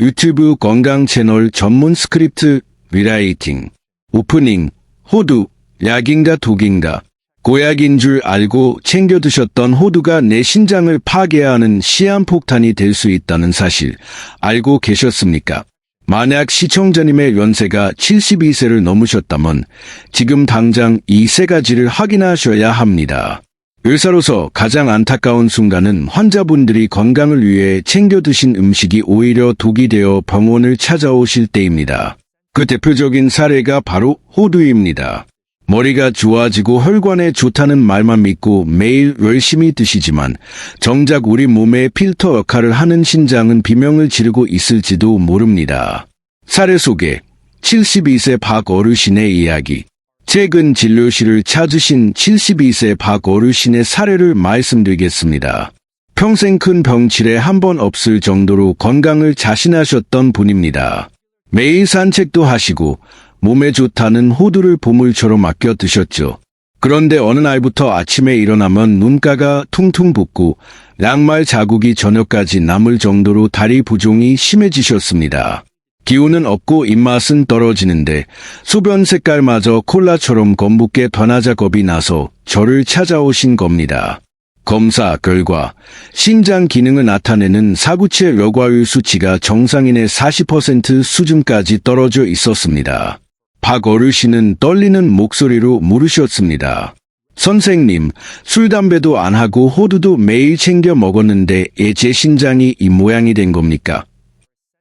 유튜브 건강 채널 전문 스크립트 리라이팅. 오프닝. 호두, 약인가 독인가? 고약인 줄 알고 챙겨 드셨던 호두가 내 신장을 파괴하는 시한폭탄이 될 수 있다는 사실 알고 계셨습니까? 만약 시청자님의 연세가 72세를 넘으셨다면 지금 당장 이 세 가지를 확인하셔야 합니다. 의사로서 가장 안타까운 순간은 환자분들이 건강을 위해 챙겨 드신 음식이 오히려 독이 되어 병원을 찾아오실 때입니다. 그 대표적인 사례가 바로 호두입니다. 머리가 좋아지고 혈관에 좋다는 말만 믿고 매일 열심히 드시지만 정작 우리 몸의 필터 역할을 하는 신장은 비명을 지르고 있을지도 모릅니다. 사례 소개. 72세 박 어르신의 이야기. 최근 진료실을 찾으신 72세 박 어르신의 사례를 말씀드리겠습니다. 평생 큰 병치레 한 번 없을 정도로 건강을 자신하셨던 분입니다. 매일 산책도 하시고 몸에 좋다는 호두를 보물처럼 아껴 드셨죠. 그런데 어느 날부터 아침에 일어나면 눈가가 퉁퉁 붓고 양말 자국이 저녁까지 남을 정도로 다리 부종이 심해지셨습니다. 기운은 없고 입맛은 떨어지는데 소변 색깔마저 콜라처럼 검붉게 변하자 겁이 나서 저를 찾아오신 겁니다. 검사 결과 신장 기능을 나타내는 사구체 여과율 수치가 정상인의 40% 수준까지 떨어져 있었습니다. 박 어르신은 떨리는 목소리로 물으셨습니다. 선생님, 술 담배도 안 하고 호두도 매일 챙겨 먹었는데 제 신장이 이 모양이 된 겁니까?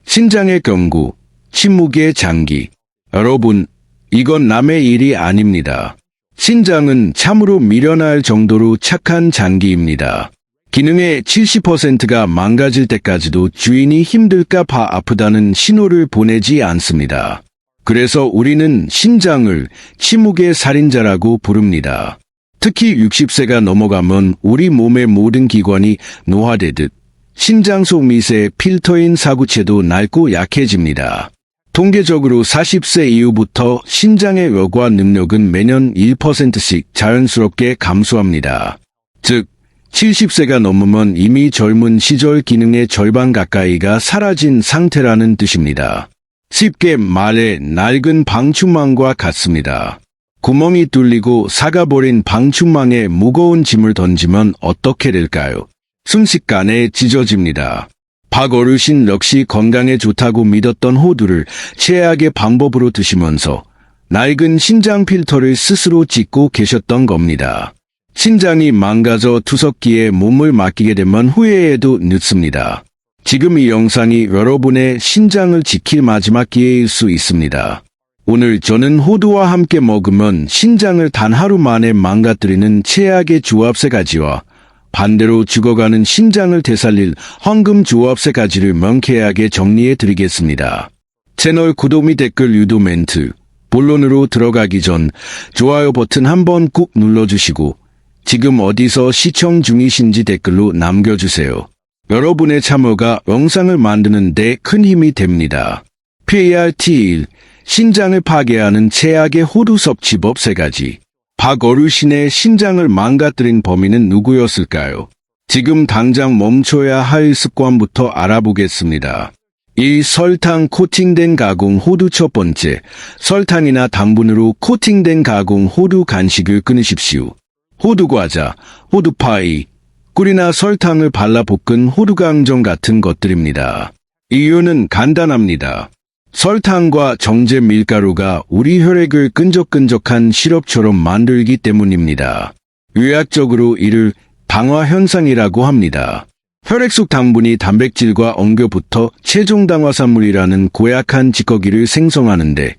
신장의 경구, 침묵의 장기. 여러분, 이건 남의 일이 아닙니다. 신장은 참으로 미련할 정도로 착한 장기입니다. 기능의 70%가 망가질 때까지도 주인이 힘들까 봐 아프다는 신호를 보내지 않습니다. 그래서 우리는 신장을 침묵의 살인자라고 부릅니다. 특히 60세가 넘어가면 우리 몸의 모든 기관이 노화되듯 신장 속 미세 필터인 사구체도 낡고 약해집니다. 통계적으로 40세 이후부터 신장의 여과 능력은 매년 1%씩 자연스럽게 감소합니다. 즉, 70세가 넘으면 이미 젊은 시절 기능의 절반 가까이가 사라진 상태라는 뜻입니다. 쉽게 말해 낡은 방충망과 같습니다. 구멍이 뚫리고 삭아버린 방충망에 무거운 짐을 던지면 어떻게 될까요? 순식간에 찢어집니다. 박 어르신 역시 건강에 좋다고 믿었던 호두를 최악의 방법으로 드시면서 낡은 신장 필터를 스스로 찢고 계셨던 겁니다. 신장이 망가져 투석기에 몸을 맡기게 되면 후회해도 늦습니다. 지금 이 영상이 여러분의 신장을 지킬 마지막 기회일 수 있습니다. 오늘 저는 호두와 함께 먹으면 신장을 단 하루 만에 망가뜨리는 최악의 조합 세 가지와 반대로 죽어가는 신장을 되살릴 황금 조합 세 가지를 명쾌하게 정리해 드리겠습니다. 채널 구독 및 댓글 유도 멘트. 본론으로 들어가기 전 좋아요 버튼 한번 꾹 눌러주시고 지금 어디서 시청 중이신지 댓글로 남겨주세요. 여러분의 참여가 영상을 만드는 데 큰 힘이 됩니다. PART1. 신장을 파괴하는 최악의 호두 섭취법 세 가지. 박 어르신의 신장을 망가뜨린 범인은 누구였을까요? 지금 당장 멈춰야 할 습관부터 알아보겠습니다. 1. 설탕 코팅된 가공 호두. 첫 번째, 설탕이나 당분으로 코팅된 가공 호두 간식을 끊으십시오. 호두 과자, 호두 파이, 꿀이나 설탕을 발라 볶은 호두강정 같은 것들입니다. 이유는 간단합니다. 설탕과 정제 밀가루가 우리 혈액을 끈적끈적한 시럽처럼 만들기 때문입니다. 의학적으로 이를 당화 현상이라고 합니다. 혈액 속 당분이 단백질과 엉겨붙어 최종 당화산물이라는 고약한 찌꺼기를 생성하는데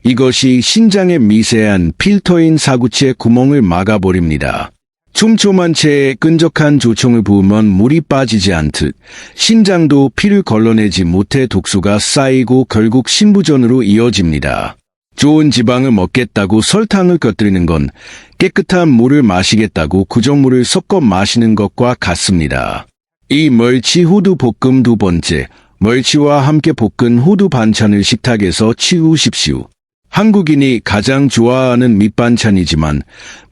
이것이 신장의 미세한 필터인 사구체 구멍을 막아버립니다. 촘촘한 체에 끈적한 조청을 부으면 물이 빠지지 않듯 신장도 피를 걸러내지 못해 독소가 쌓이고 결국 신부전으로 이어집니다. 좋은 지방을 먹겠다고 설탕을 곁들이는 건 깨끗한 물을 마시겠다고 구정물을 섞어 마시는 것과 같습니다. 이 멸치 호두 볶음. 두 번째, 멸치와 함께 볶은 호두 반찬을 식탁에서 치우십시오. 한국인이 가장 좋아하는 밑반찬이지만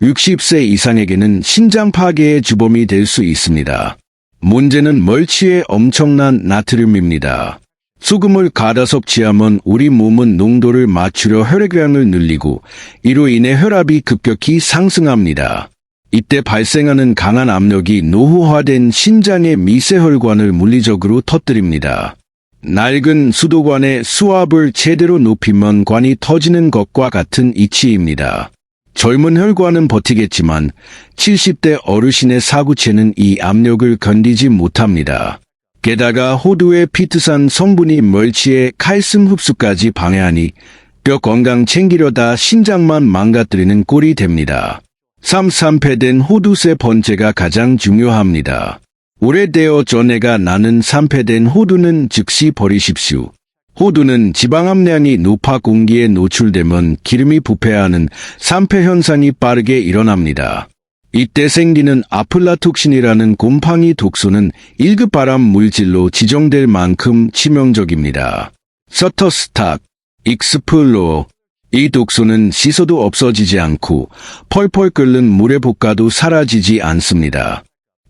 60세 이상에게는 신장 파괴의 주범이 될 수 있습니다. 문제는 멸치의 엄청난 나트륨입니다. 소금을 가다 섭취하면 우리 몸은 농도를 맞추려 혈액량을 늘리고 이로 인해 혈압이 급격히 상승합니다. 이때 발생하는 강한 압력이 노후화된 신장의 미세혈관을 물리적으로 터뜨립니다. 낡은 수도관의 수압을 제대로 높이면 관이 터지는 것과 같은 이치입니다. 젊은 혈관은 버티겠지만 70대 어르신의 사구체는 이 압력을 견디지 못합니다. 게다가 호두의 피트산 성분이 멸치의 칼슘 흡수까지 방해하니 뼈 건강 챙기려다 신장만 망가뜨리는 꼴이 됩니다. 산패된 호두 세 번째가 가장 중요합니다. 오래되어 전해가 나는 산패된 호두는 즉시 버리십시오. 호두는 지방 함량이 높아 공기에 노출되면 기름이 부패하는 산패 현상이 빠르게 일어납니다. 이때 생기는 아플라톡신이라는 곰팡이 독소는 1급 발암 물질로 지정될 만큼 치명적입니다. 서터스탁, 익스플로어. 이 독소는 씻어도 없어지지 않고 펄펄 끓는 물에 볶아도 사라지지 않습니다.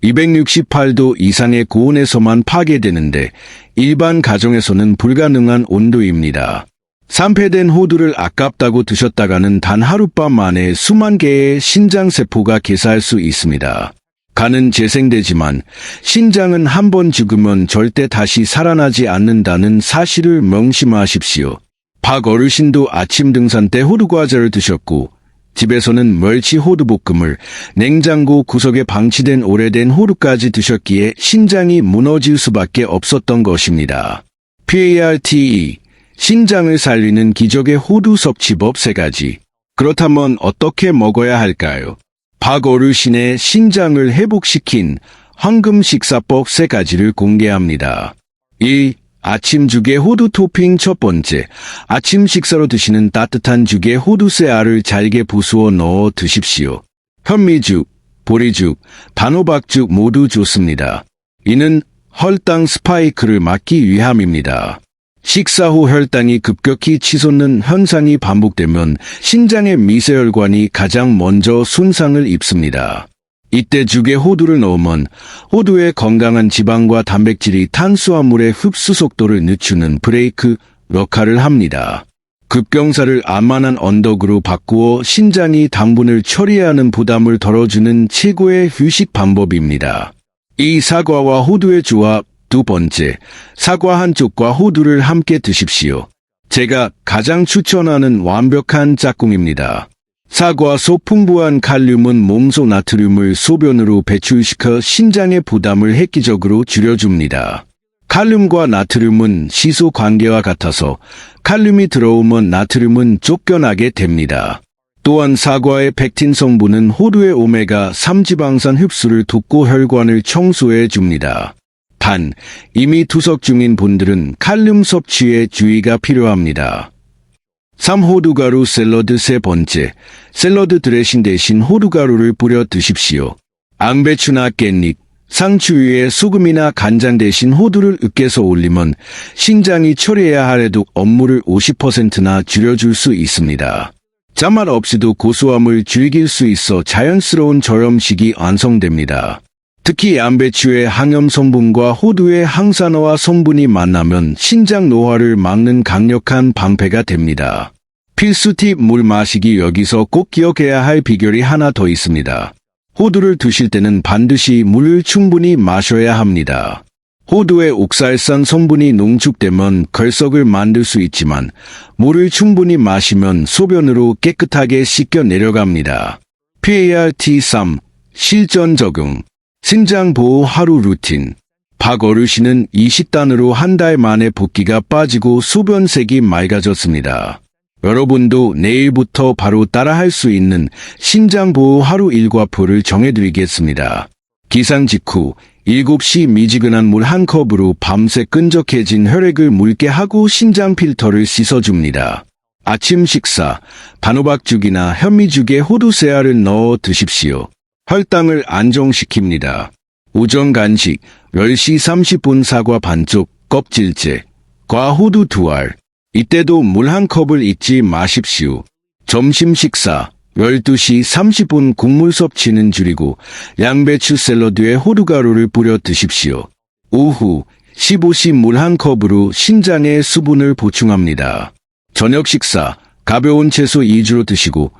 268도 이상의 고온에서만 파괴되는데 일반 가정에서는 불가능한 온도입니다. 산패된 호두를 아깝다고 드셨다가는 단 하룻밤 만에 수만 개의 신장세포가 개사할 수 있습니다. 간은 재생되지만 신장은 한 번 죽으면 절대 다시 살아나지 않는다는 사실을 명심하십시오. 박 어르신도 아침 등산 때 호두과자를 드셨고 집에서는 멸치 호두볶음을 냉장고 구석에 방치된 오래된 호두까지 드셨기에 신장이 무너질 수밖에 없었던 것입니다. PARTE, 신장을 살리는 기적의 호두 섭취법 3가지. 그렇다면 어떻게 먹어야 할까요? 박 어르신의 신장을 회복시킨 황금 식사법 3가지를 공개합니다. 1. 아침 죽에 호두 토핑. 첫 번째, 아침 식사로 드시는 따뜻한 죽에 호두새 알을 잘게 부수어 넣어 드십시오. 현미죽, 보리죽, 단호박죽 모두 좋습니다. 이는 혈당 스파이크를 막기 위함입니다. 식사 후 혈당이 급격히 치솟는 현상이 반복되면 신장의 미세혈관이 가장 먼저 손상을 입습니다. 이때 죽에 호두를 넣으면 호두의 건강한 지방과 단백질이 탄수화물의 흡수 속도를 늦추는 브레이크 역할을 합니다. 급경사를 안만한 언덕으로 바꾸어 신장이 당분을 처리해야 하는 부담을 덜어주는 최고의 휴식 방법입니다. 이 사과와 호두의 조합. 2번째, 사과 한쪽과 호두를 함께 드십시오. 제가 가장 추천하는 완벽한 짝꿍입니다. 사과 속 풍부한 칼륨은 몸속 나트륨을 소변으로 배출시켜 신장의 부담을 획기적으로 줄여줍니다. 칼륨과 나트륨은 시소 관계와 같아서 칼륨이 들어오면 나트륨은 쫓겨나게 됩니다. 또한 사과의 펙틴 성분은 호두의 오메가3 지방산 흡수를 돕고 혈관을 청소해 줍니다. 단, 이미 투석 중인 분들은 칼륨 섭취에 주의가 필요합니다. 3. 호두가루 샐러드. 3번째, 샐러드 드레싱 대신 호두가루를 뿌려 드십시오. 앙배추나 깻잎, 상추 위에 소금이나 간장 대신 호두를 으깨서 올리면 신장이 처리해야 할 해독 업무를 50%나 줄여줄 수 있습니다. 짠맛 없이도 고소함을 즐길 수 있어 자연스러운 저염식이 완성됩니다. 특히 양배추의 항염 성분과 호두의 항산화와 성분이 만나면 신장 노화를 막는 강력한 방패가 됩니다. 필수 팁 물 마시기. 여기서 꼭 기억해야 할 비결이 하나 더 있습니다. 호두를 드실 때는 반드시 물을 충분히 마셔야 합니다. 호두의 옥살산 성분이 농축되면 결석을 만들 수 있지만 물을 충분히 마시면 소변으로 깨끗하게 씻겨 내려갑니다. PART3 실전 적용. 신장 보호 하루 루틴. 박 어르신은 이 식단으로 한 달 만에 붓기가 빠지고 소변색이 맑아졌습니다. 여러분도 내일부터 바로 따라할 수 있는 신장 보호 하루 일과표를 정해드리겠습니다. 기상 직후 7시 미지근한 물 한 컵으로 밤새 끈적해진 혈액을 묽게 하고 신장 필터를 씻어줍니다. 아침 식사, 단호박죽이나 현미죽에 호두새알을 넣어 드십시오. 혈당을 안정시킵니다. 오전 간식, 10시 30분 사과 반쪽, 껍질째, 과 호두 2알. 이때도 물 한 컵을 잊지 마십시오. 점심 식사, 12시 30분 국물 섭취는 줄이고 양배추 샐러드에 호두가루를 뿌려 드십시오. 오후, 15시 물 한 컵으로 신장에 수분을 보충합니다. 저녁 식사, 가벼운 채소 2주로 드시고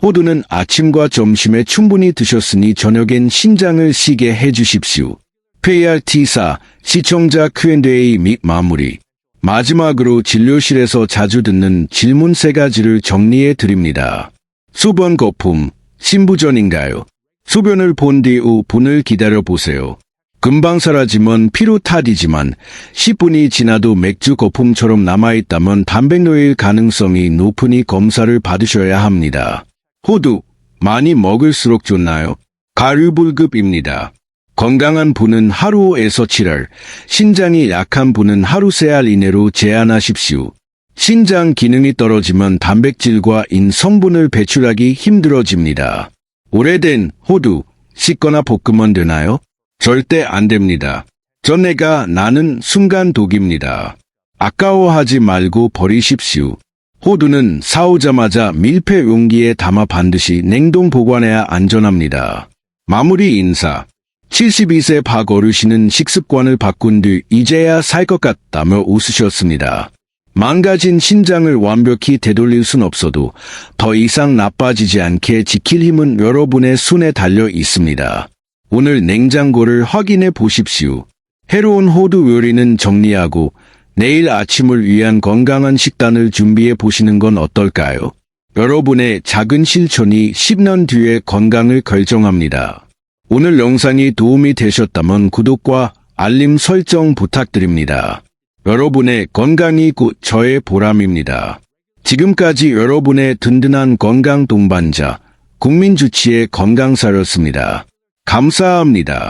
호두는 아침과 점심에 충분히 드셨으니 저녁엔 신장을 쉬게 해주십시오. PRT4 시청자 Q&A 및 마무리. 마지막으로 진료실에서 자주 듣는 질문 3가지를 정리해 드립니다. 소변 거품, 신부전인가요? 소변을 본 뒤 분을 기다려 보세요. 금방 사라지면 피로 탓이지만 10분이 지나도 맥주 거품처럼 남아있다면 단백뇨일 가능성이 높으니 검사를 받으셔야 합니다. 호두, 많이 먹을수록 좋나요? 가류불급입니다. 건강한 분은 하루 5에서 7알, 신장이 약한 분은 하루 3알 이내로 제한하십시오. 신장 기능이 떨어지면 단백질과 인 성분을 배출하기 힘들어집니다. 오래된 호두, 씻거나 볶으면 되나요? 절대 안 됩니다. 전내가 나는 순간 독입니다. 아까워하지 말고 버리십시오. 호두는 사오자마자 밀폐 용기에 담아 반드시 냉동 보관해야 안전합니다. 마무리 인사. 72세 박 어르신은 식습관을 바꾼 뒤 이제야 살 것 같다며 웃으셨습니다. 망가진 신장을 완벽히 되돌릴 순 없어도 더 이상 나빠지지 않게 지킬 힘은 여러분의 손에 달려 있습니다. 오늘 냉장고를 확인해 보십시오. 해로운 호두 요리는 정리하고 내일 아침을 위한 건강한 식단을 준비해 보시는 건 어떨까요? 여러분의 작은 실천이 10년 뒤의 건강을 결정합니다. 오늘 영상이 도움이 되셨다면 구독과 알림 설정 부탁드립니다. 여러분의 건강이 곧 저의 보람입니다. 지금까지 여러분의 든든한 건강 동반자 국민주치의 건강사였습니다. 감사합니다.